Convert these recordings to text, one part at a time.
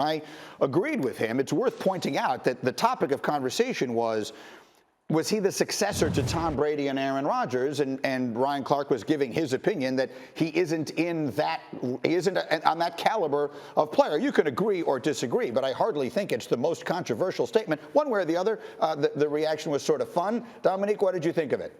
I agreed with him. It's worth pointing out that the topic of conversation was he the successor to Tom Brady and Aaron Rodgers? And Ryan Clark was giving his opinion that he isn't on that caliber of player. You can agree or disagree, but I hardly think it's the most controversial statement. One way or the other, the reaction was sort of fun. Dominique, what did you think of it?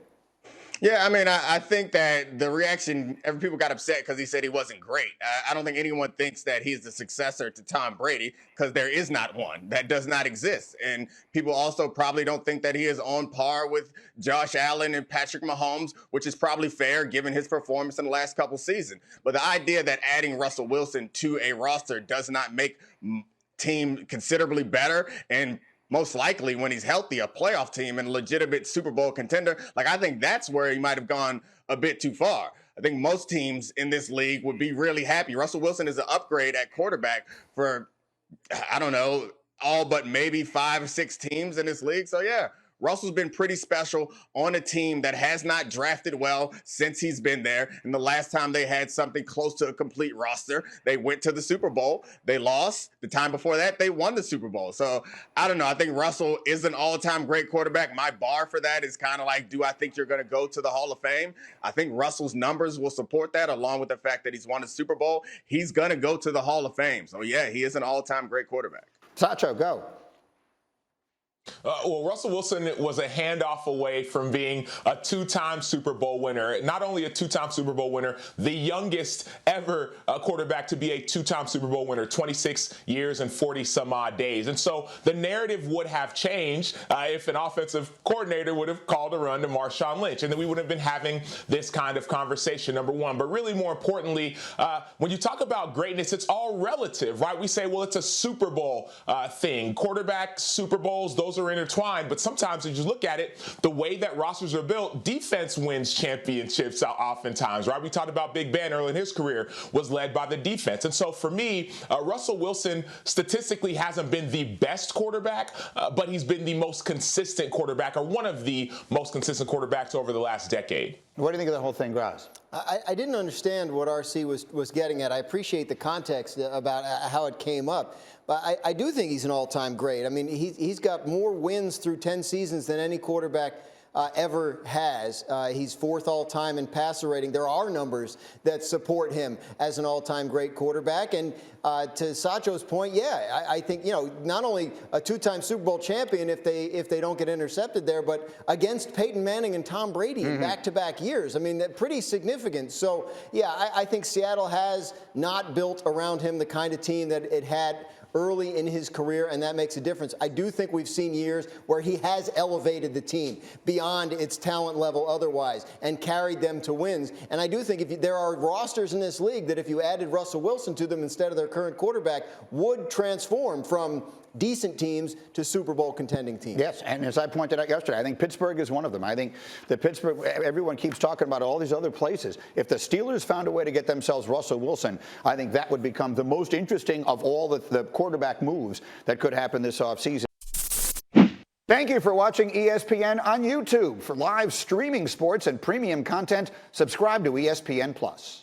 Yeah, I mean, I think that the reaction, people got upset because he said he wasn't great. I don't think anyone thinks that he's the successor to Tom Brady because there is not one. That does not exist. And people also probably don't think that he is on par with Josh Allen and Patrick Mahomes, which is probably fair given his performance in the last couple seasons. But the idea that adding Russell Wilson to a roster does not make team considerably better and most likely, when he's healthy, a playoff team and a legitimate Super Bowl contender. Like, I think that's where he might have gone a bit too far. I think most teams in this league would be really happy. Russell Wilson is an upgrade at quarterback for, I don't know, all but maybe 5 or 6 teams in this league. So, yeah, Russell's been pretty special on a team that has not drafted well since he's been there. And the last time they had something close to a complete roster, they went to the Super Bowl. They lost. The time before that, they won the Super Bowl. So I don't know. I think Russell is an all-time great quarterback. My bar for that is kind of like, do I think you're going to go to the Hall of Fame? I think Russell's numbers will support that, along with the fact that he's won a Super Bowl. He's going to go to the Hall of Fame. So, yeah, he is an all-time great quarterback. Sacho, go. Well, Russell Wilson was a handoff away from being a 2-time Super Bowl winner. Not only a 2-time Super Bowl winner, the youngest ever quarterback to be a 2-time Super Bowl winner, 26 years and 40 some odd days. And so the narrative would have changed if an offensive coordinator would have called a run to Marshawn Lynch, and then we would have been having this kind of conversation, number one. But really more importantly, when you talk about greatness, it's all relative, right? We say, well, it's a Super Bowl thing. Quarterback, Super Bowls, those are intertwined, but sometimes if you look at it, the way that rosters are built, defense wins championships oftentimes, right? We talked about Big Ben early in his career was led by the defense. And so for me, Russell Wilson statistically hasn't been the best quarterback, but he's been the most consistent quarterback, or one of the most consistent quarterbacks over the last decade. What do you think of the whole thing, Graz? I didn't understand what RC was getting at. I appreciate the context about how it came up. But I do think he's an all-time great. I mean, he's got more wins through 10 seasons than any quarterback ever has. He's 4th all-time in passer rating. There are numbers that support him as an all-time great quarterback. And to Sacho's point, yeah, I think, you know, not only a 2-time Super Bowl champion if they don't get intercepted there, but against Peyton Manning and Tom Brady in back-to-back years. I mean, that's pretty significant. So, yeah, I think Seattle has not built around him the kind of team that it had early in his career, and that makes a difference. I do think we've seen years where he has elevated the team beyond its talent level otherwise and carried them to wins. And I do think there are rosters in this league that if you added Russell Wilson to them instead of their current quarterback would transform from decent teams to Super Bowl contending teams. Yes, and as I pointed out yesterday, I think Pittsburgh is one of them. I think that Pittsburgh, everyone keeps talking about all these other places. If the Steelers found a way to get themselves Russell Wilson, I think that would become the most interesting of all the quarterback moves that could happen this offseason. Thank you for watching ESPN on YouTube. For live streaming sports and premium content, subscribe to ESPN+.